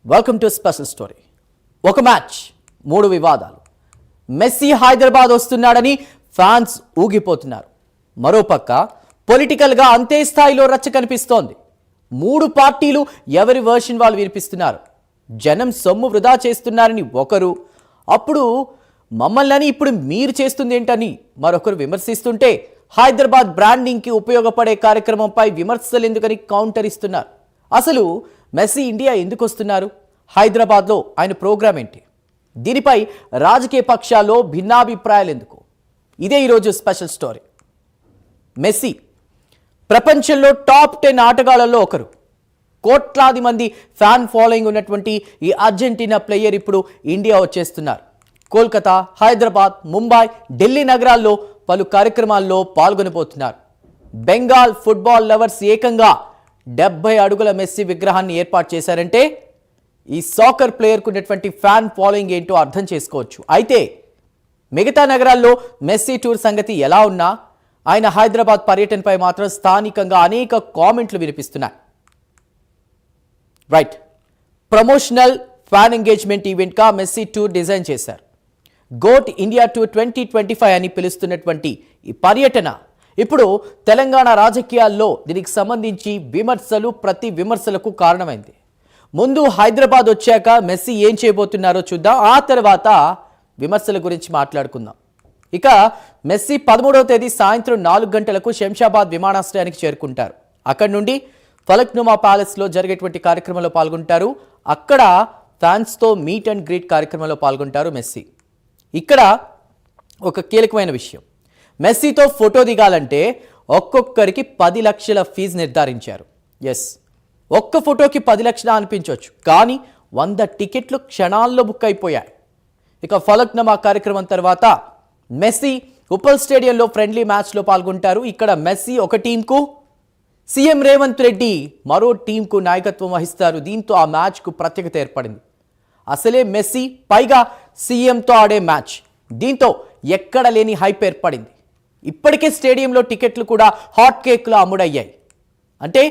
Welcome to special story. ఒక match, 3 వివాదాలు. Messy Hyderabad వస్తున్నాడని ఫ్యాన్స్ ఊగిపోతున్నారు. మరోపక్క పొలిటికల్గా అంతే స్థాయిలో రచ్చ కనిపిస్తోంది. 3 పార్టీలు ఎవరి వర్షన్ వాళ్ళు వినిపిస్తున్నారు. జనం సొమ్ము వృధా చేస్తున్నారని ఒకరు, అప్పుడు మమ్మల్ని ఇప్పుడు మీరు చేస్తుంది ఏంటని మరొకరు విమర్శిస్తుంటే, హైదరాబాద్ బ్రాండింగ్కి ఉపయోగపడే కార్యక్రమంపై విమర్శలు ఎందుకని కౌంటర్ ఇస్తున్నారు. అసలు మెస్సీ ఇండియా ఎందుకు వస్తున్నారు? హైదరాబాద్లో ఆయన ప్రోగ్రాం ఏంటి? దీనిపై రాజకీయ పక్షాల్లో భిన్నాభిప్రాయాలు ఎందుకు? ఇదే ఈరోజు స్పెషల్ స్టోరీ. మెస్సీ ప్రపంచంలో టాప్ 10 ఆటగాళ్లలో ఒకరు. కోట్లాది మంది ఫ్యాన్ ఫాలోయింగ్ ఉన్నటువంటి ఈ అర్జెంటీనా ప్లేయర్ ఇప్పుడు ఇండియా వచ్చేస్తున్నారు. కోల్కతా, హైదరాబాద్, ముంబై, ఢిల్లీ నగరాల్లో పలు కార్యక్రమాల్లో పాల్గొనబోతున్నారు. బెంగాల్ ఫుట్బాల్ లవర్స్ ఏకంగా 70 అడుగుల మెస్సీ విగ్రహాన్ని ఏర్పాటు చేశారంటే ఈ సాకర్ ప్లేయర్కు ఉన్నటువంటి ఫ్యాన్ ఫాలోయింగ్ ఏంటో అర్థం చేసుకోవచ్చు. అయితే మిగతా నగరాల్లో మెస్సీ టూర్ సంగతి ఎలా ఉన్నా, ఆయన హైదరాబాద్ పర్యటనపై మాత్రం స్థానికంగా అనేక కామెంట్లు వినిపిస్తున్నాయి. రైట్, ప్రమోషనల్ ఫ్యాన్ ఎంగేజ్మెంట్ ఈవెంట్గా మెస్సీ టూర్ డిజైన్ చేశారు. గోట్ ఇండియా టూర్ 2025 అని పిలుస్తున్నటువంటి ఈ పర్యటన ఇప్పుడు తెలంగాణ రాజకీయాల్లో దీనికి సంబంధించి విమర్శలు, ప్రతి విమర్శలకు కారణమైంది. ముందు హైదరాబాద్ వచ్చాక మెస్సీ ఏం చేయబోతున్నారో చూద్దాం, ఆ తర్వాత విమర్శల గురించి మాట్లాడుకుందాం. ఇక మెస్సీ 13వ తేదీ సాయంత్రం 4 గంటలకు శంషాబాద్ విమానాశ్రయానికి చేరుకుంటారు. అక్కడి నుండి ఫలక్నుమా ప్యాలెస్లో జరిగేటువంటి కార్యక్రమంలో పాల్గొంటారు. అక్కడ ఫ్యాన్స్తో మీట్ అండ్ గ్రీట్ కార్యక్రమంలో పాల్గొంటారు మెస్సీ. ఇక్కడ ఒక కీలకమైన విషయం, మెస్సీతో ఫోటో దిగాలంటే ఒక్కొక్కరికి 10 లక్షల ఫీజు నిర్ధారించారు. ఎస్, ఒక్క ఫోటోకి 10 లక్షలు అనిపించవచ్చు, కానీ 100 టికెట్లు క్షణాల్లో బుక్ అయిపోయాయి. ఇక ఫలక్నుమా కార్యక్రమం తర్వాత మెస్సీ ఉప్పల్ స్టేడియంలో ఫ్రెండ్లీ మ్యాచ్లో పాల్గొంటారు. ఇక్కడ మెస్సీ ఒక టీంకు, సీఎం రేవంత్ రెడ్డి మరో టీంకు నాయకత్వం వహిస్తారు. దీంతో ఆ మ్యాచ్కు ప్రత్యేకత ఏర్పడింది. అసలే మెస్సీ, పైగా సీఎంతో ఆడే మ్యాచ్, దీంతో ఎక్కడ లేని హైప్ ఏర్పడింది. ఇప్పటికే స్టేడియంలో టికెట్లు కూడా హాట్ కేక్లో అమ్ముడయ్యాయి. అంటే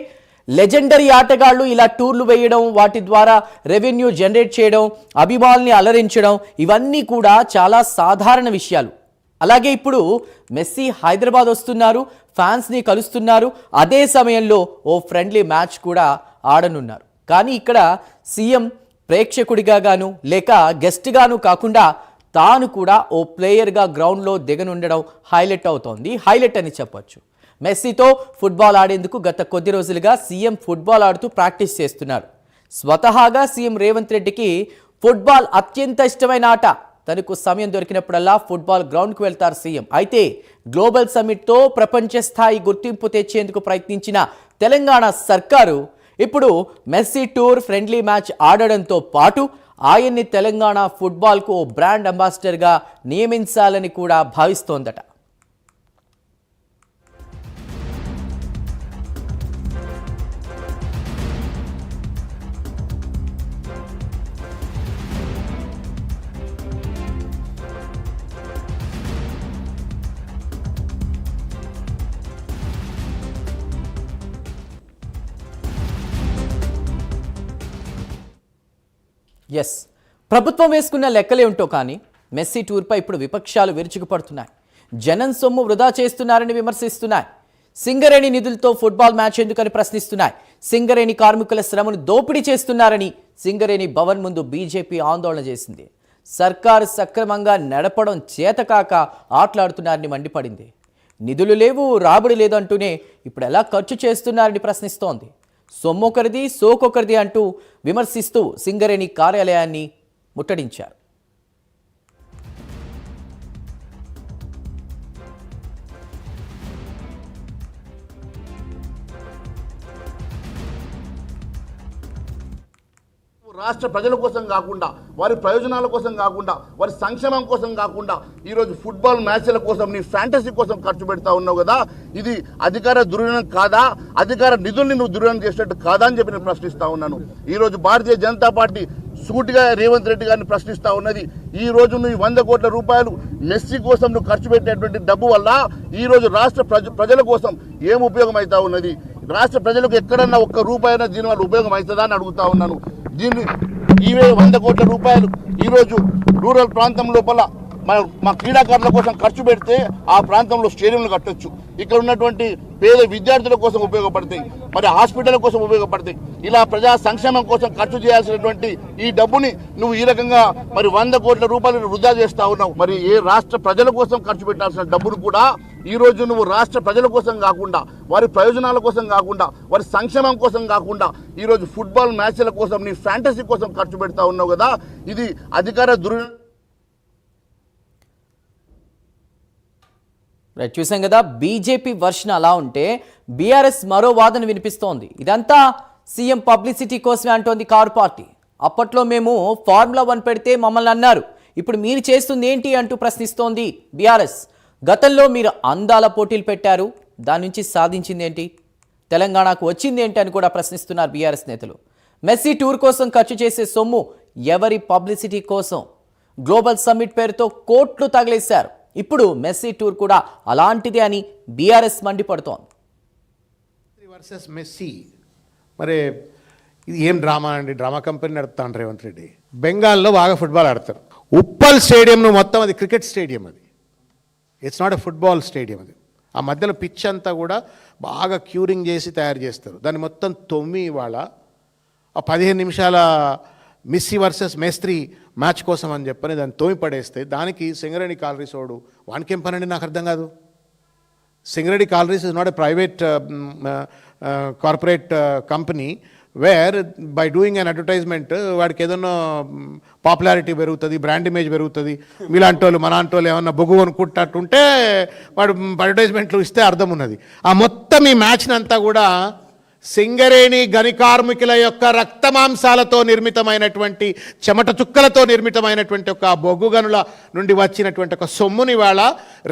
లెజెండరీ ఆటగాళ్లు ఇలా టూర్లు వేయడం, వాటి ద్వారా రెవెన్యూ జనరేట్ చేయడం, అభిమానుల్ని అలరించడం, ఇవన్నీ కూడా చాలా సాధారణ విషయాలు. అలాగే ఇప్పుడు మెస్సీ హైదరాబాద్ వస్తున్నారు, ఫ్యాన్స్ని కలుస్తున్నారు. అదే సమయంలో ఓ ఫ్రెండ్లీ మ్యాచ్ కూడా ఆడనున్నారు. కానీ ఇక్కడ సీఎం ప్రేక్షకుడిగా గాను లేక గెస్ట్గాను కాకుండా తాను కూడా ఓ ప్లేయర్గా గ్రౌండ్లో దిగనుండడం హైలైట్ అవుతోంది. హైలైట్ అని చెప్పొచ్చు. మెస్సీతో ఫుట్బాల్ ఆడేందుకు గత కొద్ది రోజులుగా సీఎం ఫుట్బాల్ ఆడుతూ ప్రాక్టీస్ చేస్తున్నారు. స్వతహాగా సీఎం రేవంత్ రెడ్డికి ఫుట్బాల్ అత్యంత ఇష్టమైన ఆట. తనకు సమయం దొరికినప్పుడల్లా ఫుట్బాల్ గ్రౌండ్కు వెళ్తారు సీఎం. అయితే గ్లోబల్ సమ్మిట్తో ప్రపంచ స్థాయి గుర్తింపు తెచ్చేందుకు ప్రయత్నించిన తెలంగాణ సర్కారు ఇప్పుడు మెస్సీ టూర్ ఫ్రెండ్లీ మ్యాచ్ ఆడడంతో పాటు ఆయన్ని తెలంగాణ ఫుట్బాల్కు ఓ బ్రాండ్ అంబాసిడర్గా నియమించాలని కూడా భావిస్తోందట. ఎస్, ప్రభుత్వం వేసుకున్న లెక్కలేమిటో కానీ మెస్సీ టూర్పై ఇప్పుడు విపక్షాలు విరుచుకుపడుతున్నాయి. జనం సొమ్ము వృధా చేస్తున్నారని విమర్శిస్తున్నాయి. సింగరేణి నిధులతో ఫుట్బాల్ మ్యాచ్ ఎందుకని ప్రశ్నిస్తున్నాయి. సింగరేణి కార్మికుల శ్రమను దోపిడీ చేస్తున్నారని సింగరేణి భవన్ ముందు బీజేపీ ఆందోళన చేసింది. సర్కారు సక్రమంగా నడపడం చేతకాక ఆటలాడుతున్నారని మండిపడింది. నిధులు లేవు, రాబడి లేదంటూనే ఇప్పుడు ఎలా ఖర్చు చేస్తున్నారని ప్రశ్నిస్తోంది. సొమ్మొకరిది, సోకొకరిది అంటూ విమర్శిస్తూ సింగరేణి కార్యాలయాన్ని ముట్టడించారు. రాష్ట్ర ప్రజల కోసం కాకుండా, వారి ప్రయోజనాల కోసం కాకుండా, వారి సంక్షేమం కోసం కాకుండా ఈరోజు ఫుట్బాల్ మ్యాచ్ల కోసం, నీ ఫ్యాంటసీ కోసం ఖర్చు పెడతా ఉన్నావు కదా, ఇది అధికార దుర్వినియోగం కాదా? అధికార నిధుల్ని నువ్వు దుర్వినియోగం చేసినట్టు కాదా అని చెప్పి నేను ప్రశ్నిస్తా ఉన్నాను. ఈరోజు భారతీయ జనతా పార్టీ సూటిగా రేవంత్ రెడ్డి గారిని ప్రశ్నిస్తా ఉన్నది. ఈ రోజు నువ్వు 100 కోట్ల రూపాయలు మెస్సీ కోసం నువ్వు ఖర్చు పెట్టేటువంటి డబ్బు వల్ల ఈ రోజు రాష్ట్ర ప్రజల కోసం ఏం ఉపయోగం అవుతా ఉన్నది? రాష్ట్ర ప్రజలకు ఎక్కడన్నా ఒక్క రూపాయన దీనివల్ల ఉపయోగం అవుతుందా అని అడుగుతా ఉన్నాను. దీన్ని ఇవే 100 కోట్ల రూపాయలు ఈరోజు రూరల్ ప్రాంతం లోపల మా క్రీడాకారుల కోసం ఖర్చు పెడితే ఆ ప్రాంతంలో స్టేడియంలు కట్టొచ్చు. ఇక్కడ ఉన్నటువంటి పేద విద్యార్థుల కోసం ఉపయోగపడతాయి, మరి హాస్పిటల్ కోసం ఉపయోగపడతాయి. ఇలా ప్రజా సంక్షేమం కోసం ఖర్చు చేయాల్సినటువంటి ఈ డబ్బుని నువ్వు ఈ రకంగా మరి 100 కోట్ల రూపాయలు వృధా చేస్తా ఉన్నావు. మరి ఏ రాష్ట్ర ప్రజల కోసం ఖర్చు పెట్టాల్సిన డబ్బును కూడా ఈ రోజు నువ్వు రాష్ట్ర ప్రజల కోసం కాకుండా, వారి ప్రయోజనాల కోసం కాకుండా, వారి సంక్షేమం కోసం కాకుండా ఈ రోజు ఫుట్బాల్ మ్యాచ్ల కోసం నీ ఫ్యాంటసీ కోసం ఖర్చు పెడతా ఉన్నావు కదా. ఇది అధికార రైట్, చూసాం కదా. బీజేపీ వర్షన్ అలా ఉంటే బీఆర్ఎస్ మరో వాదన వినిపిస్తోంది. ఇదంతా సీఎం పబ్లిసిటీ కోసమే అంటోంది కారు పార్టీ. అప్పట్లో మేము ఫార్ములా 1 పెడితే మమ్మల్ని అన్నారు, ఇప్పుడు మీరు చేస్తుంది ఏంటి అంటూ ప్రశ్నిస్తోంది బీఆర్ఎస్. గతంలో మీరు అందాల పోటీలు పెట్టారు, దాని నుంచి సాధించింది ఏంటి, తెలంగాణకు వచ్చింది ఏంటి అని కూడా ప్రశ్నిస్తున్నారు బీఆర్ఎస్ నేతలు. మెస్సీ టూర్ కోసం ఖర్చు చేసే సొమ్ము ఎవరి పబ్లిసిటీ కోసం? గ్లోబల్ సమ్మిట్ పేరుతో కోట్లు తగిలేశారు. ఇప్పుడు మెస్సీ టూర్ కూడా అలాంటిదే అని బీఆర్ఎస్ మండిపడుతోంది. వర్సెస్ మెస్సీ, మరి ఇది ఏం డ్రామా అండి? డ్రామా కంపెనీ నడుపుతాను రేవంత్ రెడ్డి. బెంగాల్లో బాగా ఫుట్బాల్ ఆడతారు. ఉప్పల్ స్టేడియంను మొత్తం అది క్రికెట్ స్టేడియం, అది it's not a football stadium. అది ఆ మధ్యలో పిచ్ అంతా కూడా బాగా క్యూరింగ్ చేసి తయారు చేస్తారు. దాన్ని మొత్తం తొమ్మి ఇవాళ ఆ 15 నిమిషాల మెస్సీ వర్సెస్ మేస్త్రీ మ్యాచ్ కోసం అని చెప్పని దాన్ని తోమి పడేస్తే దానికి సింగరేణి కాలరీస్ వాడు వానికేం పనండి నాకు అర్థం కాదు. Singareni collieries is not a private corporate company where by doing an advertisement వాడికి ఏదన్నా పాపులారిటీ పెరుగుతుంది, బ్రాండ్ ఇమేజ్ పెరుగుతుంది. మీలాంటి వాళ్ళు మనాంటి వాళ్ళు ఏమన్నా బొగ్గు అనుకుంటున్నట్టుంటే వాడు అడ్వర్టైజ్మెంట్లు ఇస్తే అర్థం ఉన్నది. ఆ మొత్తం ఈ మ్యాచ్ని అంతా కూడా సింగరేణి గని కార్మికుల యొక్క రక్తమాంసాలతో నిర్మితమైనటువంటి, చెమట చుక్కలతో నిర్మితమైనటువంటి ఒక బొగ్గు గనుల నుండి వచ్చినటువంటి ఒక సొమ్ముని ఇవాళ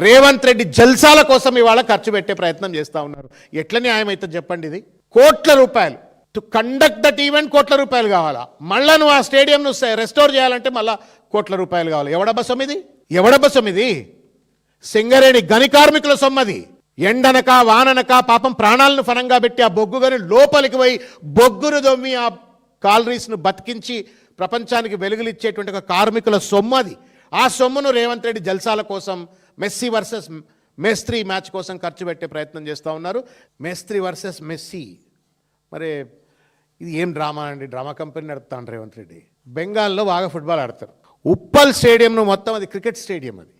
రేవంత్ రెడ్డి జల్సాల కోసం ఇవాళ ఖర్చు పెట్టే ప్రయత్నం చేస్తూ ఉన్నారు. ఎట్ల న్యాయం అయితే చెప్పండి? ఇది కోట్ల రూపాయలు టు కండక్ట్ దట్ ఈవెంట్, కోట్ల రూపాయలు కావాలా? మళ్ళా నువ్వు ఆ స్టేడియంను రెస్టోర్ చేయాలంటే మళ్ళా కోట్ల రూపాయలు కావాలి. ఎవడబ్బ సొమ్మిది? ఎవడబ్బ సొమ్మిది? సింగరేణి గని కార్మికుల సొమ్మది. ఎండనక వాననక పాపం ప్రాణాలను ఫనంగా పెట్టి ఆ బొగ్గుగని లోపలికి పోయి బొగ్గును దొమ్మి ఆ కాలరీస్ను బతికించి ప్రపంచానికి వెలుగులిచ్చేటువంటి ఒక కార్మికుల సొమ్ము అది. ఆ సొమ్మును రేవంత్ రెడ్డి జల్సాల కోసం, మెస్సీ వర్సెస్ మేస్త్రీ మ్యాచ్ కోసం ఖర్చు పెట్టే ప్రయత్నం చేస్తూ ఉన్నారు. మేస్త్రీ వర్సెస్ మెస్సీ, మరి ఇది ఏం డ్రామా అండి? డ్రామా కంపెనీ నడుపుతాను రేవంత్ రెడ్డి. బెంగాల్లో బాగా ఫుట్బాల్ ఆడతారు. ఉప్పల్ స్టేడియంను మొత్తం అది క్రికెట్ స్టేడియం, అది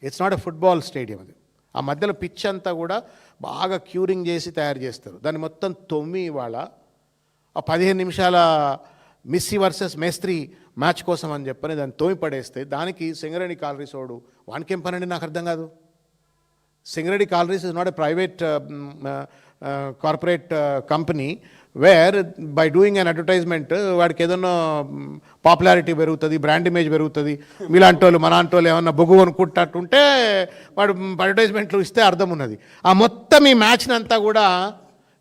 it's not a football stadium. అది ఆ మధ్యలో పిచ్ అంతా కూడా బాగా క్యూరింగ్ చేసి తయారు చేస్తారు. దాన్ని మొత్తం తొమ్మి ఇవాళ ఆ 15 నిమిషాల మెస్సీ వర్సెస్ మేస్త్రీ మ్యాచ్ కోసం అని చెప్పని దాన్ని తోమి పడేస్తే దానికి సింగరేణి కాలరీస్ వాడు వానికేం పనండి నాకు అర్థం కాదు. Singareni collieries is not a private corporate company where by doing an advertisement వాడికి ఏదన్నా పాపులారిటీ పెరుగుతుంది, బ్రాండ్ ఇమేజ్ పెరుగుతుంది. మీలాంటి వాళ్ళు మనాంటి వాళ్ళు ఏమన్నా బొగ్గు అనుకుంటున్నట్టుంటే వాడు అడ్వర్టైజ్మెంట్లు ఇస్తే అర్థం ఉన్నది. ఆ మొత్తం ఈ మ్యాచ్ని అంతా కూడా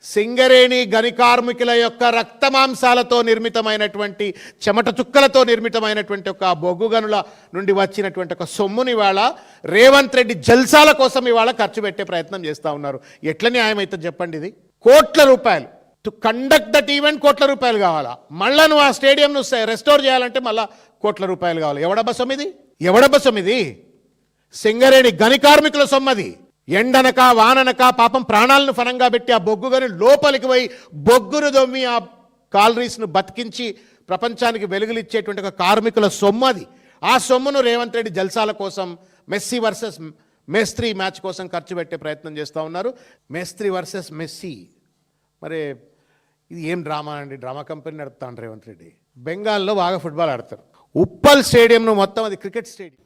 సింగరేణి గని కార్మికుల యొక్క రక్తమాంసాలతో నిర్మితమైనటువంటి, చెమట చుక్కలతో నిర్మితమైనటువంటి ఒక బొగ్గు గనుల నుండి వచ్చినటువంటి ఒక సొమ్ముని ఇవాళ రేవంత్ రెడ్డి జల్సాల కోసం ఇవాళ ఖర్చు పెట్టే ప్రయత్నం చేస్తూ ఉన్నారు. ఎట్ల న్యాయం అయితే చెప్పండి? ఇది కోట్ల రూపాయలు టు కండక్ట్ దట్ ఈవెంట్, కోట్ల రూపాయలు కావాలా? మళ్ళా నువ్వు ఆ స్టేడియంను రెస్టోర్ చేయాలంటే మళ్ళా కోట్ల రూపాయలు కావాలి. ఎవడబ్బ సొమ్మిది? ఎవడబ్బ సొమ్మిది? సింగరేణి గని కార్మికుల సొమ్మది. ఎండనక వాననక పాపం ప్రాణాలను ఫనంగా పెట్టి ఆ బొగ్గుగని లోపలికి పోయి బొగ్గును దొమ్మి ఆ కాలరీస్ను బతికించి ప్రపంచానికి వెలుగులిచ్చేటువంటి ఒక కార్మికుల సొమ్ము అది. ఆ సొమ్మును రేవంత్ రెడ్డి జల్సాల కోసం, మెస్సీ వర్సెస్ మేస్త్రీ మ్యాచ్ కోసం ఖర్చు పెట్టే ప్రయత్నం చేస్తూ ఉన్నారు. మేస్త్రీ వర్సెస్ మెస్సీ, మరి ఇది ఏం డ్రామా అండి? డ్రామా కంపెనీ నడుపుతాను రేవంత్ రెడ్డి. బెంగాల్లో బాగా ఫుట్బాల్ ఆడతారు. ఉప్పల్ స్టేడియంను మొత్తం అది క్రికెట్ స్టేడియం.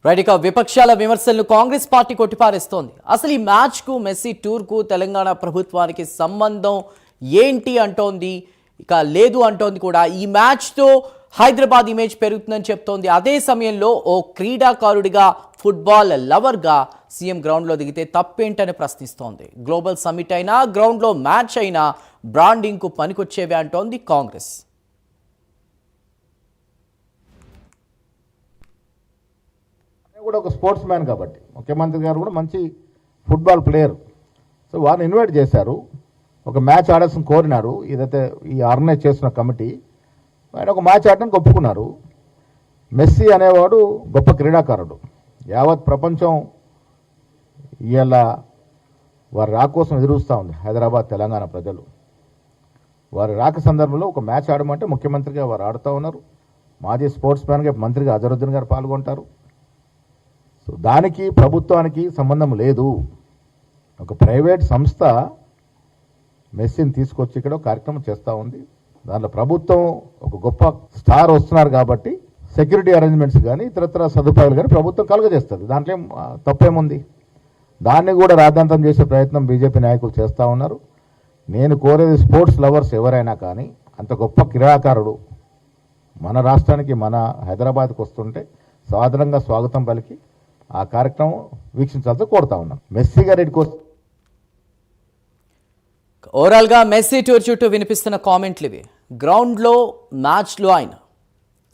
రైట్, ఇక విపక్షాల విమర్శలను కాంగ్రెస్ పార్టీ కొట్టిపారేస్తోంది. అసలు ఈ మ్యాచ్కు, మెస్సీ టూర్కు తెలంగాణ ప్రభుత్వానికి సంబంధం ఏంటి అంటోంది. ఇక లేదు అంటోంది కూడా. ఈ మ్యాచ్తో హైదరాబాద్ ఇమేజ్ పెరుగుతుందని చెప్తోంది. అదే సమయంలో ఓ క్రీడాకారుడిగా, ఫుట్బాల్ లవర్గా సీఎం గ్రౌండ్లో దిగితే తప్పేంటని ప్రశ్నిస్తోంది. గ్లోబల్ సమ్మిట్ అయినా, గ్రౌండ్లో మ్యాచ్ అయినా బ్రాండింగ్కు పనికొచ్చేవే అంటోంది కాంగ్రెస్. కూడా ఒక స్పోర్ట్స్ మ్యాన్ కాబట్టి ముఖ్యమంత్రి గారు కూడా మంచి ఫుట్బాల్ ప్లేయర్. సో వారిని ఇన్వైట్ చేశారు. ఒక మ్యాచ్ ఆడాల్సిన కోరినారు. ఏదైతే ఈ ఆర్గనైజ్ చేస్తున్న కమిటీ ఆయన ఒక మ్యాచ్ ఆడడానికి ఒప్పుకున్నారు. మెస్సీ అనేవాడు గొప్ప క్రీడాకారుడు. యావత్ ప్రపంచం ఇవాళ వారి రాక కోసం ఎదురుస్తూ ఉంది. హైదరాబాద్, తెలంగాణ ప్రజలు వారి రాక సందర్భంలో ఒక మ్యాచ్ ఆడమంటే ముఖ్యమంత్రిగా వారు ఆడుతూ ఉన్నారు. మాజీ స్పోర్ట్స్ మ్యాన్గా మంత్రిగా అజరుద్దీన్ గారు పాల్గొంటారు. సో దానికి ప్రభుత్వానికి సంబంధం లేదు. ఒక ప్రైవేట్ సంస్థ మెస్సీని తీసుకొచ్చి ఇక్కడ కార్యక్రమం చేస్తూ ఉంది. దాంట్లో ప్రభుత్వం ఒక గొప్ప స్టార్ వస్తున్నారు కాబట్టి సెక్యూరిటీ అరేంజ్మెంట్స్ కానీ ఇతరత్ర సదుపాయాలు కానీ ప్రభుత్వం కలుగజేస్తుంది. దాంట్లో ఏం తప్పేముంది? దాన్ని కూడా రాద్ధాంతం చేసే ప్రయత్నం బీజేపీ నాయకులు చేస్తూ ఉన్నారు. నేను కోరేది స్పోర్ట్స్ లవర్స్ ఎవరైనా కానీ అంత గొప్ప క్రీడాకారుడు మన రాష్ట్రానికి, మన హైదరాబాద్కి వస్తుంటే సాధారణంగా స్వాగతం పలికి ఆ కార్యక్రమం వీక్షించాల్సి కోరుతా ఉన్నాను. మెస్సీ గారి కోసం ఓవరాల్గా మెస్సీ టూర్ చుట్టూ వినిపిస్తున్న కామెంట్లు ఇవి. గ్రౌండ్లో, మ్యాచ్లో అయినా,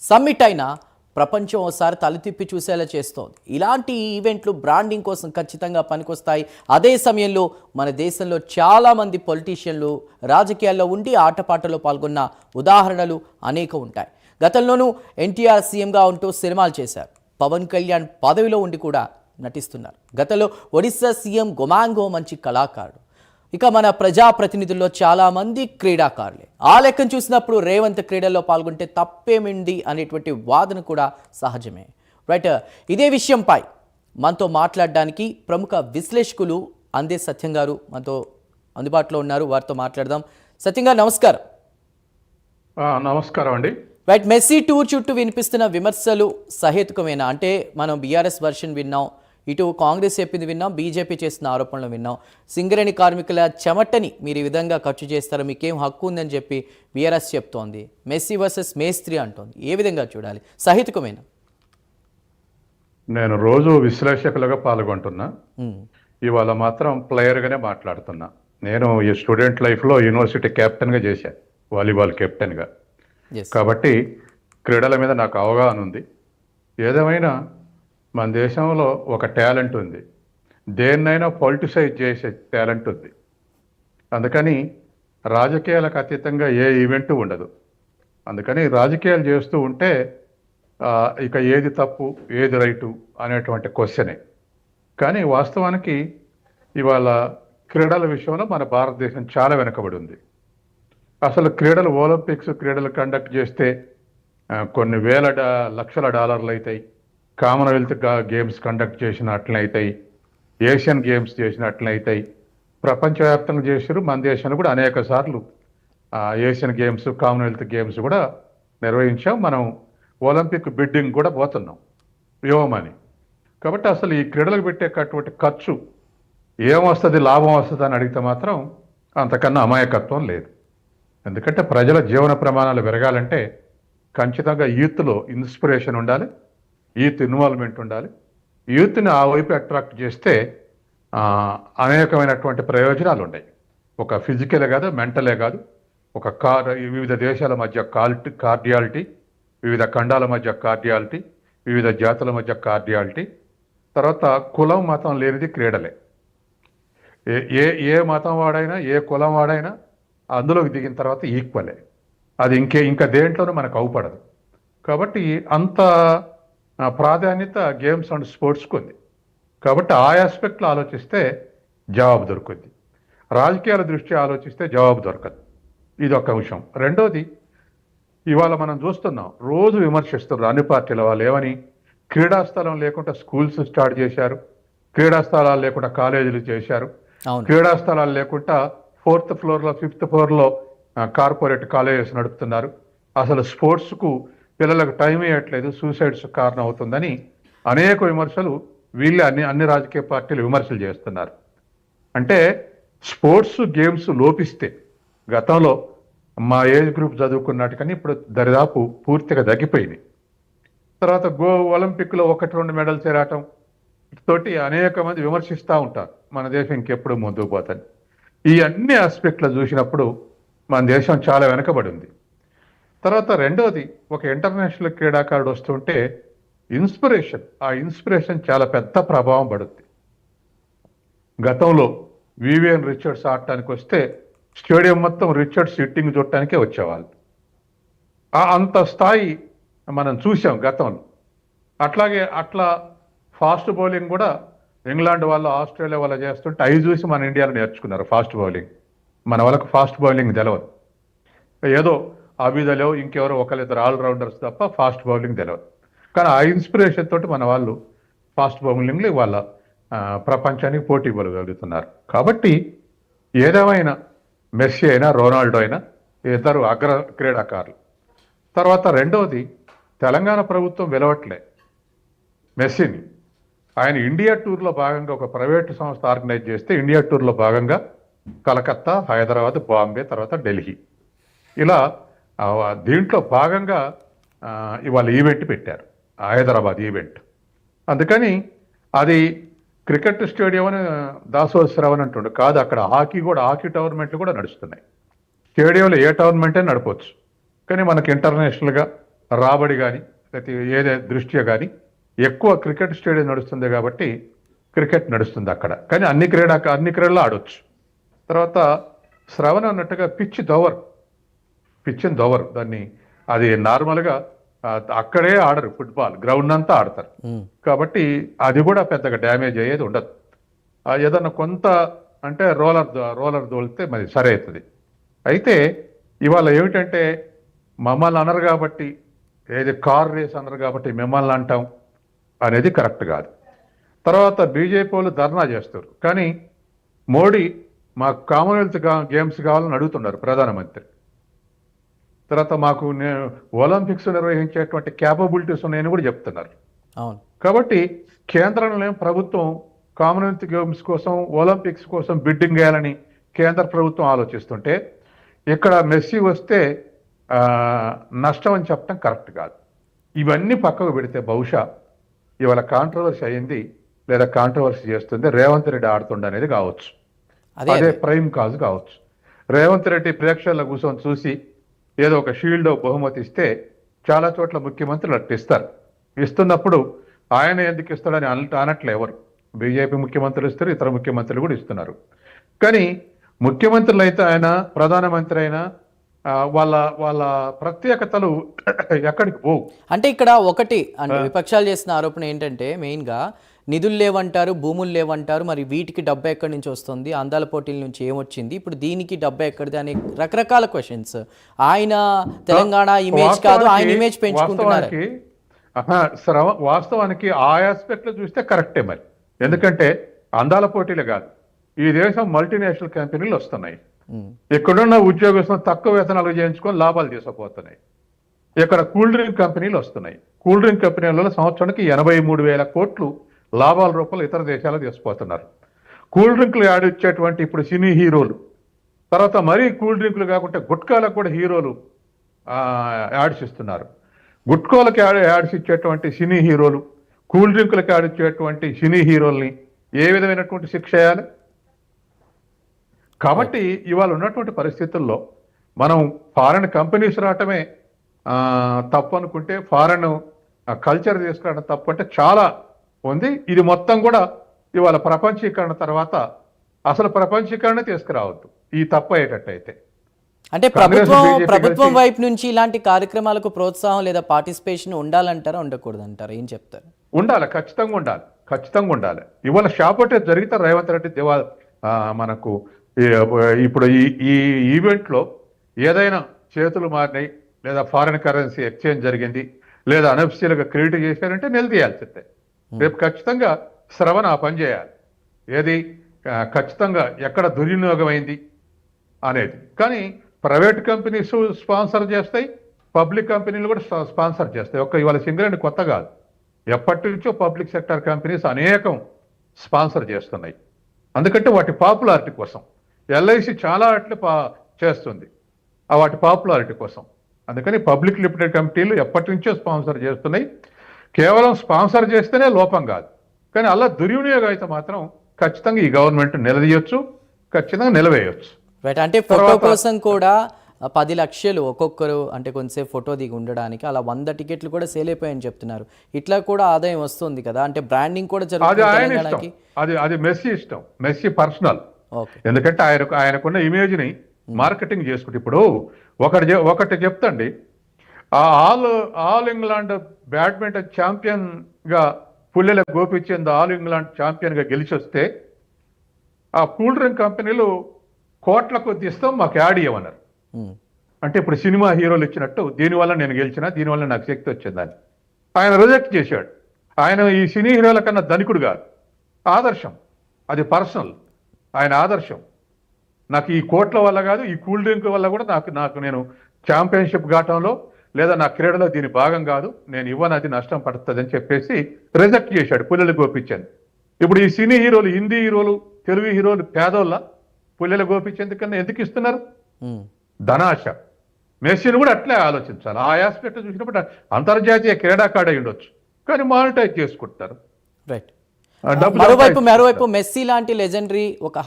సమ్మిట్ అయినా ప్రపంచం ఒకసారి తలతిప్పి చూసేలా చేస్తోంది. ఇలాంటి ఈవెంట్లు బ్రాండింగ్ కోసం ఖచ్చితంగా పనికొస్తాయి. అదే సమయంలో మన దేశంలో చాలామంది పొలిటీషియన్లు రాజకీయాల్లో ఉండి ఆటపాటలో పాల్గొన్న ఉదాహరణలు అనేక ఉంటాయి. గతంలోనూ ఎన్టీఆర్ సీఎంగా ఉంటూ సినిమాలు చేశారు. పవన్ కళ్యాణ్ పదవిలో ఉండి కూడా నటిస్తున్నారు. గతంలో ఒడిశా సీఎం గొమాంగో మంచి కళాకారుడు. ఇక మన ప్రజాప్రతినిధుల్లో చాలామంది క్రీడాకారులే. ఆ లెక్కను చూసినప్పుడు రేవంత్ క్రీడల్లో పాల్గొంటే తప్పేమింది అనేటువంటి వాదన కూడా సహజమే. రైట్, ఇదే విషయంపై మనతో మాట్లాడడానికి ప్రముఖ విశ్లేషకులు అందే సత్యం గారు మనతో అందుబాటులో ఉన్నారు. వారితో మాట్లాడదాం. సత్యం గారు నమస్కారం. నమస్కారం అండి. రైట్, మెస్సీ టూర్ చుట్టూ వినిపిస్తున్న విమర్శలు సహేతుకమేనా? అంటే మనం బీఆర్ఎస్ వర్షన్ విన్నాం, ఇటు కాంగ్రెస్ చెప్పింది విన్నాం, బీజేపీ చేసిన ఆరోపణలు విన్నాం. సింగరేణి కార్మికుల చెమటని మీరు ఈ విధంగా ఖర్చు చేస్తారో మీకేం హక్కు ఉందని చెప్పి బీఆర్ఎస్ చెప్తోంది. మెస్సీ వర్సెస్ మేస్త్రి అంటోంది. ఏ విధంగా చూడాలి? సహేతుకమేనా? నేను రోజు విశ్లేషకులుగా పాల్గొంటున్నా, ఇవాళ మాత్రం ప్లేయర్గానే మాట్లాడుతున్నా. నేను ఈ స్టూడెంట్ లైఫ్లో యూనివర్సిటీ కెప్టెన్గా చేశాను, వాలీబాల్ కెప్టెన్గా. కాబట్టి క్రీడల మీద నాకు అవగాహన ఉంది. ఏదేమైనా మన దేశంలో ఒక టాలెంట్ ఉంది, దేన్నైనా పొలిటిసైజ్ చేసే టాలెంట్ ఉంది. అందుకని రాజకీయాలకు అతీతంగా ఏ ఈవెంట్ ఉండదు. అందుకని రాజకీయాలు చేస్తూ ఉంటే ఇక ఏది తప్పు ఏది రైటు అనేటువంటి క్వశ్చనే. కానీ వాస్తవానికి ఇవాళ క్రీడల విషయంలో మన భారతదేశం చాలా వెనుకబడి ఉంది. అసలు క్రీడలు, ఒలింపిక్స్ క్రీడలు కండక్ట్ చేస్తే కొన్ని వేల లక్షల డాలర్లు అవుతాయి. కామన్వెల్త్ గేమ్స్ కండక్ట్ చేసినట్లయితాయి, ఏషియన్ గేమ్స్ చేసినట్లయితాయి. ప్రపంచవ్యాప్తంగా చేసారు. మన దేశాన్ని కూడా అనేక సార్లు ఏషియన్ గేమ్స్, కామన్వెల్త్ గేమ్స్ కూడా నిర్వహించాం. మనం ఒలింపిక్ బిడ్డింగ్ కూడా పోతున్నాం వ్యోమని. కాబట్టి అసలు ఈ క్రీడలకు పెట్టేటటువంటి ఖర్చు ఏమొస్తుంది, లాభం వస్తుంది అని అడిగితే మాత్రం అంతకన్నా అమాయకత్వం లేదు. ఎందుకంటే ప్రజల జీవన ప్రమాణాలు పెరగాలంటే ఖచ్చితంగా యూత్లో ఇన్స్పిరేషన్ ఉండాలి, యూత్ ఇన్వాల్వ్మెంట్ ఉండాలి. యూత్ని ఆ వైపు అట్రాక్ట్ చేస్తే అనేకమైనటువంటి ప్రయోజనాలు ఉన్నాయి. ఒక ఫిజికలే కాదు, మెంటలే కాదు, ఒక వివిధ దేశాల మధ్య కార్డియాలిటీ, వివిధ ఖండాల మధ్య కార్డియాలిటీ, వివిధ జాతుల మధ్య కార్డియాలిటీ. తర్వాత కులం మతం లేనిది క్రీడలే. ఏ మతం వాడైనా, ఏ కులం వాడైనా అందులోకి దిగిన తర్వాత ఈక్వలే. అది ఇంకా దేంట్లోనూ మనకు అవపడదు. కాబట్టి అంత ప్రాధాన్యత గేమ్స్ అండ్ స్పోర్ట్స్కి ఉంది. కాబట్టి ఆ ఆస్పెక్ట్లో ఆలోచిస్తే జవాబు దొరుకుద్ది. రాజకీయాల దృష్ట్యా ఆలోచిస్తే జవాబు దొరకదు. ఇది ఒక విషయం. రెండోది, ఇవాళ మనం చూస్తున్నాం, రోజు విమర్శిస్తున్నారు అన్ని పార్టీల వాళ్ళు. ఏమని? క్రీడాస్థలం లేకుండా స్కూల్స్ స్టార్ట్ చేశారు, క్రీడాస్థలాలు లేకుండా కాలేజీలు చేశారు, క్రీడాస్థలాలు లేకుండా 4th ఫ్లోర్లో 5th ఫ్లోర్లో కార్పొరేట్ కాలేజెస్ నడుపుతున్నారు. అసలు స్పోర్ట్స్కు పిల్లలకు టైం ఇవ్వట్లేదు, సూసైడ్స్ కారణం అవుతుందని అనేక విమర్శలు వీళ్ళే అన్ని రాజకీయ పార్టీలు విమర్శలు చేస్తున్నారు. అంటే స్పోర్ట్స్ గేమ్స్ లోపిస్తే, గతంలో మా ఏజ్ గ్రూప్ చదువుకున్నట్టుకని ఇప్పుడు దరిదాపు పూర్తిగా తగ్గిపోయింది. తర్వాత ఒలింపిక్లో 1-2 మెడల్స్ రావటం తోటి అనేక మంది విమర్శిస్తూ ఉంటారు మన దేశం ఇంకెప్పుడు ముందుకు పోతుంది. ఈ అన్ని ఆస్పెక్ట్లు చూసినప్పుడు మన దేశం చాలా వెనకబడి ఉంది. తర్వాత రెండోది, ఒక ఇంటర్నేషనల్ క్రీడాకారుడు వస్తుంటే ఆ ఇన్స్పిరేషన్ చాలా పెద్ద ప్రభావం పడుద్ది. గతంలో వివిఎన్ రిచర్డ్స్ ఆడటానికి వస్తే స్టేడియం మొత్తం రిచర్డ్ సిట్టింగ్ చూడటానికే వచ్చేవాళ్ళు. అంత స్థాయి మనం చూసాం గతంలో. అట్లా ఫాస్ట్ బౌలింగ్ కూడా ఇంగ్లాండ్ వాళ్ళు ఆస్ట్రేలియా వాళ్ళు చేస్తుంటే అవి చూసి మన ఇండియాలో నేర్చుకున్నారు ఫాస్ట్ బౌలింగ్. మన వాళ్ళకు ఫాస్ట్ బౌలింగ్ తెలియదు. ఏదో అబిదలో ఇంకెవరో ఒకరిద్దరు ఆల్రౌండర్స్ తప్ప ఫాస్ట్ బౌలింగ్ తెలియదు. కానీ ఆ ఇన్స్పిరేషన్ తోటి మన వాళ్ళు ఫాస్ట్ బౌలింగ్లో వాళ్ళ ప్రపంచానికి పోటీ పడగలుగుతున్నారు. కాబట్టి ఏదేమైనా మెస్సీ అయినా రొనాల్డో అయినా ఇద్దరు అగ్ర క్రీడాకారులు. తర్వాత రెండవది, తెలంగాణ ప్రభుత్వం వెలవట్లే మెస్సీని. ఆయన ఇండియా టూర్లో భాగంగా ఒక ప్రైవేటు సంస్థ ఆర్గనైజ్ చేస్తే ఇండియా టూర్లో భాగంగా కలకత్తా, హైదరాబాద్, బాంబే, తర్వాత ఢిల్లీ, ఇలా దీంట్లో భాగంగా ఇవాళ ఈవెంట్ పెట్టారు, హైదరాబాద్ ఈవెంట్. అందుకని అది క్రికెట్ స్టేడియం అని దాసోత్సవం అంటుండే కాదు, అక్కడ హాకీ టోర్నమెంట్లు కూడా నడుస్తున్నాయి. స్టేడియంలో ఏ టోర్నమెంటే నడపవచ్చు. కానీ మనకి ఇంటర్నేషనల్గా రాబడి కానీ లేకపోతే ఏదే దృష్ట్యా కానీ ఎక్కువ క్రికెట్ స్టేడియం నడుస్తుంది కాబట్టి క్రికెట్ నడుస్తుంది అక్కడ. కానీ అన్ని క్రీడల్లో ఆడవచ్చు. తర్వాత శ్రవణ అన్నట్టుగా పిచ్ దోవర్ దాన్ని, అది నార్మల్గా అక్కడే ఆడరు, ఫుట్బాల్ గ్రౌండ్ అంతా ఆడతారు. కాబట్టి అది కూడా పెద్దగా డ్యామేజ్ అయ్యేది ఉండదు. ఏదన్నా కొంత అంటే రోలర్ దోలితే మరి సరే అవుతుంది. అయితే ఇవాళ ఏమిటంటే మమ్మల్ని అనరు కాబట్టి, ఏది కార్ రేస్ అనరు కాబట్టి మిమ్మల్ని అంటాం అనేది కరెక్ట్ కాదు. తర్వాత బీజేపీ వాళ్ళు ధర్నా చేస్తారు. కానీ మోడీ మాకు కామన్వెల్త్ గేమ్స్ కావాలని అడుగుతున్నారు ప్రధానమంత్రి. తర్వాత మాకు ఒలింపిక్స్ నిర్వహించేటువంటి క్యాపబిలిటీస్ ఉన్నాయని కూడా చెప్తున్నారు. కాబట్టి కేంద్రంలో ప్రభుత్వం కామన్వెల్త్ గేమ్స్ కోసం, ఒలింపిక్స్ కోసం బిడ్డింగ్ వేయాలని కేంద్ర ప్రభుత్వం ఆలోచిస్తుంటే ఇక్కడ మెస్సీ వస్తే నష్టం అని చెప్పడం కరెక్ట్ కాదు. ఇవన్నీ పక్కకు పెడితే బహుశా ఇవాళ కాంట్రవర్సీ అయింది లేదా కాంట్రవర్సీ చేస్తుంది రేవంత్ రెడ్డి ఆడుతుండ అనేది కావచ్చు. అదే ప్రైమ్ కాజ్ కావచ్చు. రేవంత్ రెడ్డి ప్రేక్షకుల కూర్చొని చూసి ఏదో ఒక షీల్డ్ బహుమతి ఇస్తే చాలా చోట్ల ముఖ్యమంత్రులు అట్టిస్తారు. ఇస్తున్నప్పుడు ఆయన ఎందుకు ఇస్తాడని అనట్లే ఎవరు. బీజేపీ ముఖ్యమంత్రులు ఇస్తారు, ఇతర ముఖ్యమంత్రులు కూడా ఇస్తున్నారు. కానీ ముఖ్యమంత్రులు అయితే ఆయన, ప్రధానమంత్రి అయినా వాళ్ళ ప్రత్యేకతలు ఎక్కడికి పోవు. అంటే ఇక్కడ ఒకటి అంటే విపక్షాలు చేసిన ఆరోపణ ఏంటంటే మెయిన్గా నిధులు లేవంటారు, భూములు లేవంటారు, మరి వీటికి డబ్బు ఎక్కడి నుంచి వస్తుంది, అందాల పోటీల నుంచి ఏమొచ్చింది, ఇప్పుడు దీనికి డబ్బు ఎక్కడిది అనే రకరకాల క్వశ్చన్స్. ఆయన తెలంగాణ ఇమేజ్ కాదు, ఆయన ఇమేజ్ పెంచుకుంటున్నారు. వాస్తవానికి ఆ ఆస్పెక్ట్ లో చూస్తే కరెక్టే మరి. ఎందుకంటే అందాల పోటీలు కాదు, ఈ దేశం మల్టీనేషనల్ కంపెనీలు వస్తున్నాయి. ఇక్కడున్న ఉద్యోగస్తులు తక్కువ వేతనాలు చేయించుకొని లాభాలు తీసుకుపోతున్నాయి. ఇక్కడ కూల్ డ్రింక్ కంపెనీలు వస్తున్నాయి. కూల్ డ్రింక్ కంపెనీలలో సంవత్సరానికి 83,000 కోట్లు లాభాల రూపంలో ఇతర దేశాలకు తీసుకుపోతున్నారు. కూల్ డ్రింకులు ఆడిచ్చేటువంటి ఇప్పుడు సినీ హీరోలు, తర్వాత మరీ కూల్ డ్రింకులు కాకుండా గుట్కాలకు కూడా హీరోలు యాడ్స్ ఇస్తున్నారు. గుట్కాలకు యాడ్స్ ఇచ్చేటువంటి సినీ హీరోలు, కూల్ డ్రింకులకు ఆడిచ్చేటువంటి సినీ హీరోల్ని ఏ విధమైనటువంటి శిక్ష వేయాలి? కాబట్టి ఇవాళ ఉన్నటువంటి పరిస్థితుల్లో మనం ఫారెన్ కంపెనీస్ రావటమే తప్పు అనుకుంటే, ఫారెన్ కల్చర్ తీసుకురావడం తప్పు అంటే చాలా ఉంది. ఇది మొత్తం కూడా ఇవాళ ప్రపంచీకరణ తర్వాత అసలు ప్రపంచీకరణ తీసుకురావద్దు ఈ తప్పు అయ్యేటట్టయితే. అంటే ప్రభుత్వం వైపు నుంచి ఇలాంటి కార్యక్రమాలకు ప్రోత్సాహం లేదా పార్టిసిపేషన్ ఉండాలంటారా, ఉండకూడదు అంటారా, ఏం చెప్తారు? ఉండాలి, ఖచ్చితంగా ఉండాలి. ఇవాళ షాపోటేజ్ జరిగితే రేవంత్ రెడ్డి మనకు ఇప్పుడు ఈ ఈవెంట్లో ఏదైనా చేతులు మారినాయి లేదా ఫారిన్ కరెన్సీ ఎక్స్చేంజ్ జరిగింది లేదా అనఫిషియల్గా క్రెడిట్ చేశారంటే నిలదీయాల్సిందే. రేపు ఖచ్చితంగా శ్రవణ ఆ పని చేయాలి. ఏది ఖచ్చితంగా ఎక్కడ దుర్వినియోగం అయింది అనేది. కానీ ప్రైవేట్ కంపెనీస్ స్పాన్సర్ చేస్తాయి, పబ్లిక్ కంపెనీలు కూడా స్పాన్సర్ చేస్తాయి. ఇవాళ సింగరేణి కొత్త కాదు, ఎప్పటి నుంచో పబ్లిక్ సెక్టర్ కంపెనీస్ అనేకం స్పాన్సర్ చేస్తున్నాయి. అందుకంటే వాటి పాపులారిటీ కోసం. ఎల్ఐసి చాలా అట్లా చేస్తుంది వాటి పాపులారిటీ కోసం. అందుకని పబ్లిక్ లిమిటెడ్ కంపెనీలు ఎప్పటి నుంచో స్పాన్సర్ చేస్తున్నాయి. కేవలం స్పాన్సర్ చేస్తేనే లోపం కాదు, కానీ అలా దుర్వినియోగం అయితే మాత్రం ఖచ్చితంగా ఈ గవర్నమెంట్ నిలదీయొచ్చు, ఖచ్చితంగా నిలవేయొచ్చు. రైట్. అంటే ఫోటో కోసం కూడా 10 లక్షలు ఒక్కొక్కరు, అంటే కొంతసేపు ఫోటో దిగి ఉండడానికి అలా 100 టికెట్లు కూడా సేల్ అయిపోయాయని చెప్తున్నారు. ఇట్లా కూడా ఆదాయం వస్తుంది కదా, అంటే బ్రాండింగ్ కూడా జరుగుతుంది. అది మెస్సీ ఇష్టం, మెస్సీ పర్సనల్. ఎందుకంటే ఆయనకున్న ఇమేజ్ని మార్కెటింగ్ చేసుకుంటే ఇప్పుడు ఒకటి చెప్తండి, ఆ ఆల్ ఇంగ్లాండ్ బ్యాడ్మింటన్ ఛాంపియన్ గా Pullela Gopichand all England champion గా గెలిచి వస్తే ఆ కూల్ డ్రింక్ కంపెనీలు కోట్ల కొద్ది ఇస్తాం, మాకు యాడ్ ఇవ్వమన్నారు. అంటే ఇప్పుడు సినిమా హీరోలు ఇచ్చినట్టు దీనివల్ల నేను గెలిచిన, దీనివల్ల నాకు శక్తి వచ్చిందని ఆయన రిజెక్ట్ చేశాడు. ఆయన ఈ సినీ హీరోల కన్నా ధనికుడు కాదు, ఆదర్శం, అది పర్సనల్, ఆయన ఆదర్శం. నాకు ఈ కోట్ల వల్ల కాదు, ఈ కూల్ డ్రింక్ వల్ల కూడా నాకు నేను ఛాంపియన్షిప్ ఘాటంలో లేదా నా క్రీడలో దీని భాగం కాదు, నేను ఇవ్వను, అది నష్టం పడుతుంది అని చెప్పేసి రిజెక్ట్ చేశాడు పుల్లెలు గోపిచంద్. ఇప్పుడు ఈ సినీ హీరోలు, హిందీ హీరోలు, తెలుగు హీరోలు పేదోళ్ళ పుల్లెల గోపిచంద్ కన్నా ఎందుకు ఇస్తున్నారు? ధనాశ. మెస్సీని కూడా అట్లే ఆలోచించాలి. ఆ ఆస్పెక్ట్ చూసినప్పుడు అంతర్జాతీయ క్రీడాకారుడు అయి ఉండొచ్చు, కానీ మానిటైజ్ చేసుకుంటారు. రైట్. మరోవైపు మెస్సీ లాంటి లెజెండరీ ఒక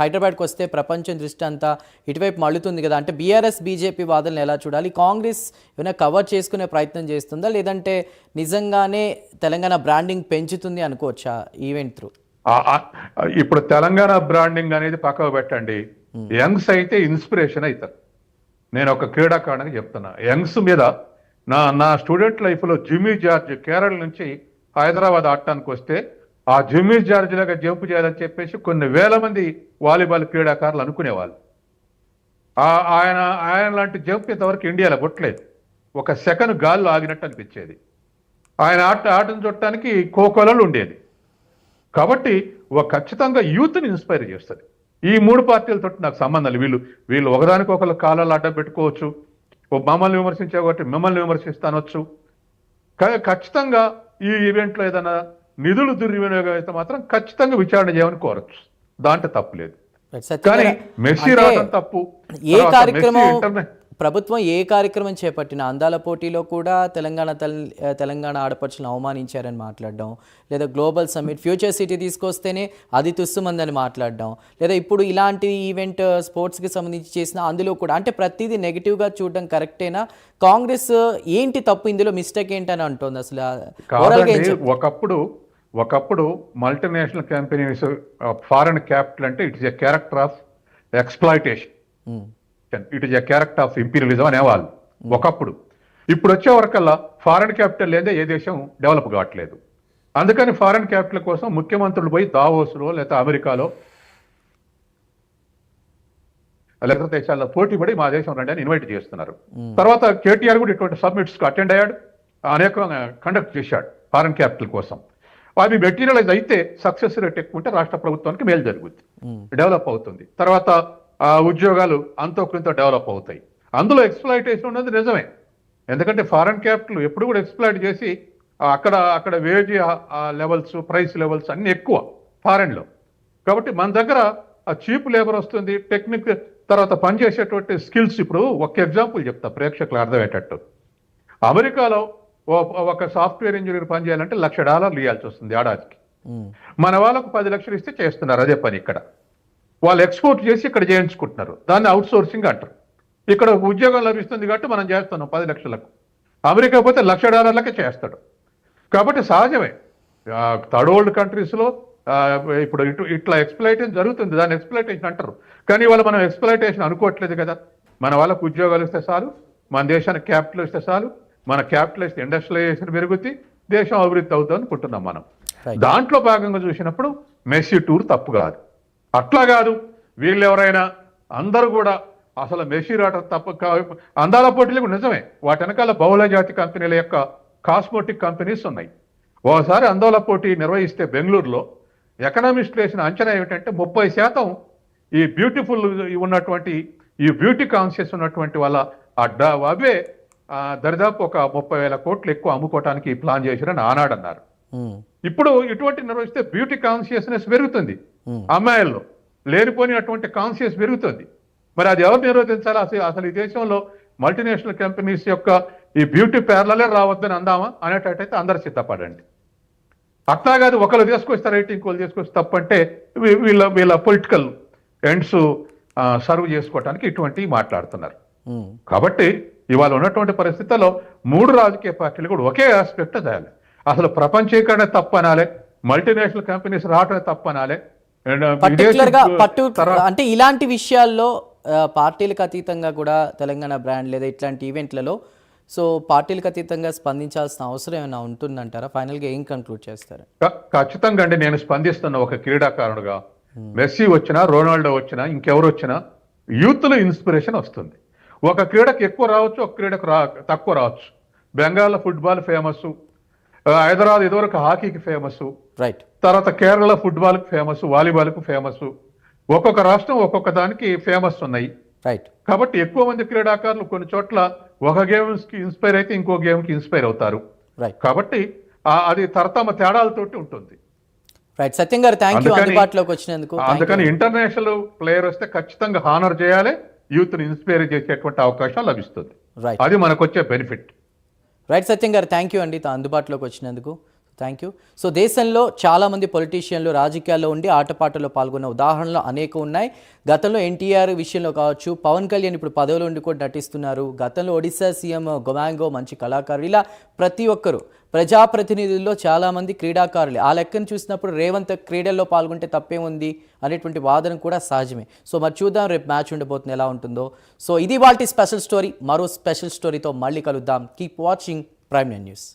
హైదరాబాద్కి వస్తే ప్రపంచం దృష్టి అంతా ఇటువైపు మళ్ళుతుంది కదా. అంటే బీఆర్ఎస్ బీజేపీ వాదనలు ఎలా చూడాలి? కాంగ్రెస్ ఏమైనా కవర్ చేసుకునే ప్రయత్నం చేస్తుందా, లేదంటే నిజంగానే తెలంగాణ బ్రాండింగ్ పెంచుతుంది అనుకోవచ్చా ఈవెంట్ త్రూ? ఇప్పుడు తెలంగాణ బ్రాండింగ్ అనేది పక్కకు పెట్టండి, యంగ్స్ అయితే ఇన్స్పిరేషన్ అవుతారు. నేను ఒక క్రీడాకారుడిని చెప్తున్నా, యంగ్స్ మీద నా స్టూడెంట్ లైఫ్లో జిమ్మీ జార్జ్ కేరళ నుంచి హైదరాబాద్ ఆడటానికి వస్తే ఆ జిమ్మీ జార్జ్ లాగా జంప్ చేయాలని చెప్పేసి కొన్ని వేల మంది వాలీబాల్ క్రీడాకారులు అనుకునేవాళ్ళు. ఆయన లాంటి జంప్ ఇంతవరకు ఇండియాలో కొట్టలేదు. ఒక సెకండ్ గాల్లో ఆగినట్టు అనిపించేది. ఆయన ఆటను చూడటానికి కోకోలలో ఉండేది. కాబట్టి ఖచ్చితంగా యూత్ని ఇన్స్పైర్ చేస్తుంది. ఈ మూడు పార్టీలతో నాకు సంబంధాలు. వీళ్ళు ఒకదానికొకరు కాలాలు అడ్డం పెట్టుకోవచ్చు, మమ్మల్ని విమర్శించే ఒకటి మిమ్మల్ని విమర్శిస్తానొచ్చు. ఖచ్చితంగా ఈ ఈవెంట్లో ఏదైనా నిధులు దుర్వినియోగం అయితే మాత్రం ఖచ్చితంగా విచారణ చేయమని కోరచ్చు, దాంట్లో తప్పు లేదు. కానీ మెస్సీ రావడం తప్పు. ఏ కార్యక్రమం ప్రభుత్వం ఏ కార్యక్రమం చేపట్టిన అందాల పోటీలో కూడా తెలంగాణ ఆడపడుచులను అవమానించారని మాట్లాడడం, లేదా గ్లోబల్ సమ్మిట్ ఫ్యూచర్ సిటీ తీసుకొస్తేనే అది తుస్సుమందని మాట్లాడడం, లేదా ఇప్పుడు ఇలాంటి ఈవెంట్ స్పోర్ట్స్కి సంబంధించి చేసిన అందులో కూడా అంటే ప్రతిదీ నెగిటివ్గా చూడడం కరెక్టేనా? కాంగ్రెస్ ఏంటి తప్పు ఇందులో, మిస్టేక్ ఏంటని అంటుంది అసలు? ఒకప్పుడు మల్టీనేషనల్ కంపెనీస్ ఫారెన్ క్యాపిటల్ అంటే it is a character of exploitation, it is a character of imperialism అనేవాళ్ళు ఒకప్పుడు. ఇప్పుడు వచ్చే వరకల్లా ఫారెన్ క్యాపిటల్ లేదా ఏ దేశం డెవలప్ కావట్లేదు. అందుకని ఫారెన్ క్యాపిటల్ కోసం ముఖ్యమంత్రులు పోయి దావోస్లో లేదా అమెరికాలో లేదా దేశాల్లో పోటీ పడి మా దేశం రండి అని ఇన్వైట్ చేస్తున్నారు. తర్వాత కేటీఆర్ కూడా ఇటువంటి సబ్మిట్స్ అటెండ్ అయ్యాడు, అనేక కండక్ట్ చేశాడు ఫారెన్ క్యాపిటల్ కోసం. అవి మెటీరియలైజ్ అయితే సక్సెస్ రేట్ ఎక్కువ ఉంటే రాష్ట్ర ప్రభుత్వానికి మేలు జరుగుతుంది, డెవలప్ అవుతుంది. తర్వాత ఉద్యోగాలు అంతో కొంత డెవలప్ అవుతాయి. అందులో ఎక్స్ప్లాయిటేషన్ ఉన్నది నిజమే, ఎందుకంటే ఫారెన్ క్యాపిటల్ ఎప్పుడు కూడా ఎక్స్ప్లాయిట్ చేసి అక్కడ వేజ్ లెవెల్స్, ప్రైస్ లెవెల్స్ అన్ని ఎక్కువ ఫారెన్లో. కాబట్టి మన దగ్గర చీప్ లేబర్ వస్తుంది, టెక్నిక్, తర్వాత పనిచేసేటువంటి స్కిల్స్. ఇప్పుడు ఒక ఎగ్జాంపుల్ చెప్తా ప్రేక్షకులు అర్థమయ్యేటట్టు. అమెరికాలో ఒక సాఫ్ట్వేర్ ఇంజనీర్ పని చేయాలంటే $1,00,000 ఇవ్వాల్సి వస్తుంది ఏడాదికి. మన వాళ్ళకు 10 లక్షలు ఇస్తే చేస్తున్నారు అదే పని. ఇక్కడ వాళ్ళు ఎక్స్పోర్ట్ చేసి ఇక్కడ చేయించుకుంటున్నారు, దాన్ని అవుట్ సోర్సింగ్ అంటారు. ఇక్కడ ఉద్యోగం లభిస్తుంది కాబట్టి మనం చేస్తున్నాం 10 లక్షలకు. అమెరికా పోతే $1,00,000 చేస్తాడు. కాబట్టి సహజమే థర్డ్ వరల్డ్ కంట్రీస్లో ఇప్పుడు ఇట్లా ఎక్స్ప్లాయిటేషన్ జరుగుతుంది, దాన్ని ఎక్స్ప్లాయిటేషన్ అంటారు. కానీ వాళ్ళు మనం ఎక్స్ప్లాయిటేషన్ అనుకోవట్లేదు కదా. మన వాళ్ళకు ఉద్యోగాలు ఇస్తే చాలు, మన దేశానికి క్యాపిటల్ ఇస్తే చాలు, మన క్యాపిటలైజ్ ఇండస్ట్రియలైజేషన్ పెరుగుద్ది, దేశం అభివృద్ధి అవుతుంది అనుకుంటున్నాం మనం. దాంట్లో భాగంగా చూసినప్పుడు మెస్సీ టూర్ తప్పు కాదు. అట్లా కాదు వీళ్ళు ఎవరైనా అందరూ కూడా అసలు మెస్సీ రావడం తప్పు. అందాల పోటీలకు నిజమే, వాటి వెనకాల బహుళ జాతి కంపెనీల యొక్క కాస్మోటిక్ కంపెనీస్ ఉన్నాయి. ఓసారి అందాల పోటీ నిర్వహిస్తే బెంగళూరులో ఎకనామిస్టులు వేసిన అంచనా ఏమిటంటే 30% ఈ బ్యూటిఫుల్ ఉన్నటువంటి ఈ బ్యూటీ కాన్షియస్ ఉన్నటువంటి వాళ్ళ అవే దరిదాపు ఒక 30,000 కోట్లు ఎక్కువ అమ్ముకోవటానికి ప్లాన్ చేశారని ఆనాడు అన్నారు. ఇప్పుడు ఇటువంటి నిర్వహిస్తే బ్యూటీ కాన్షియస్నెస్ పెరుగుతుంది, అమ్మాయిల్లో లేనిపోని అటువంటి కాన్షియస్ పెరుగుతుంది. మరి అది ఎవరు నిర్వహించాలి? అసలు ఈ దేశంలో మల్టీనేషనల్ కంపెనీస్ యొక్క ఈ బ్యూటీ పార్లర్లే రావద్దని అందామా అనేటట్టయితే అందరు సిద్ధపడండి. అట్లా కాదు ఒకళ్ళు తీసుకొస్తారు రేటింగ్, ఇంకోళ్ళు తీసుకొచ్చి తప్పంటే వీళ్ళ పొలిటికల్ ఎండ్స్ సర్వ్ చేసుకోవటానికి ఇటువంటివి మాట్లాడుతున్నారు. కాబట్టి ఇవాళ ఉన్నటువంటి పరిస్థితుల్లో 3 రాజకీయ పార్టీలు కూడా ఒకే ఆస్పెక్ట్ చేయాలి. అసలు ప్రపంచీకరణ తప్పు అనాలి, మల్టీనేషనల్ కంపెనీస్ రావటం తప్పు అనాలి. అంటే ఇలాంటి విషయాల్లో పార్టీలకు అతీతంగా కూడా తెలంగాణ బ్రాండ్ లేదా ఇట్లాంటి ఈవెంట్లలో సో పార్టీలకు అతీతంగా స్పందించాల్సిన అవసరం ఏమైనా ఉంటుందంటారా? ఫైనల్గా ఏం కంక్లూడ్ చేస్తారు? ఖచ్చితంగా అండి. నేను స్పందిస్తున్న ఒక క్రీడాకారుడుగా మెస్సీ వచ్చినా రొనాల్డో వచ్చినా ఇంకెవరు వచ్చినా యూత్లో ఇన్స్పిరేషన్ వస్తుంది. ఒక క్రీడకు ఎక్కువ రావచ్చు, ఒక క్రీడకు తక్కువ రావచ్చు. బెంగాల్లో ఫుట్బాల్ ఫేమస్, హైదరాబాద్ ఇదివరకు హాకీకి ఫేమస్, రైట్. తర్వాత కేరళ ఫుట్బాల్కి ఫేమస్, వాలీబాల్కి ఫేమస్. ఒక్కొక్క రాష్ట్రం ఒక్కొక్క దానికి ఫేమస్ ఉన్నాయి. రైట్. కాబట్టి ఎక్కువ మంది క్రీడాకారులు కొన్ని చోట్ల ఒక గేమ్కి ఇన్స్పైర్ అయితే ఇంకో గేమ్కి ఇన్స్పైర్ అవుతారు. రైట్. కాబట్టి అది తరతమ తేడాలతోటి ఉంటుంది. రైట్. సత్యం గారు థ్యాంక్ యూ అందుబాటులోకి వచ్చినందుకు. అందుకని ఇంటర్నేషనల్ ప్లేయర్ వస్తే ఖచ్చితంగా హానర్ చేయాలి, యూత్ ని ఇన్స్పైర్ చేసేటువంటి అవకాశం లభిస్తుంది. రైట్. అది మనకు వచ్చే బెనిఫిట్. రైట్ సత్యం గారు థ్యాంక్ యూ అండి అందుబాటులోకి వచ్చినందుకు. Thank you. సో దేశంలో చాలామంది పొలిటీషియన్లు రాజకీయాల్లో ఉండి ఆటపాటల్లో పాల్గొన్న ఉదాహరణలు అనేక ఉన్నాయి. గతంలో ఎన్టీఆర్ విషయంలో కావచ్చు, పవన్ కళ్యాణ్ ఇప్పుడు పదవిలో ఉండి కూడా నటిస్తున్నారు. గతంలో ఒడిశా సీఎం గొమాంగో మంచి కళాకారులు. ఇలా ప్రతి ఒక్కరు ప్రజాప్రతినిధుల్లో చాలామంది క్రీడాకారులు. ఆ లెక్కను చూసినప్పుడు రేవంత్ క్రీడల్లో పాల్గొంటే తప్పేముంది అనేటువంటి వాదన కూడా సహజమే. సో మరి చూద్దాం రేపు మ్యాచ్ ఉండబోతుంది ఎలా ఉంటుందో. సో ఇది వాల్టి స్పెషల్ స్టోరీ. మరో స్పెషల్ స్టోరీతో మళ్ళీ కలుద్దాం. కీప్ వాచింగ్ ప్రైమ్9 న్యూస్.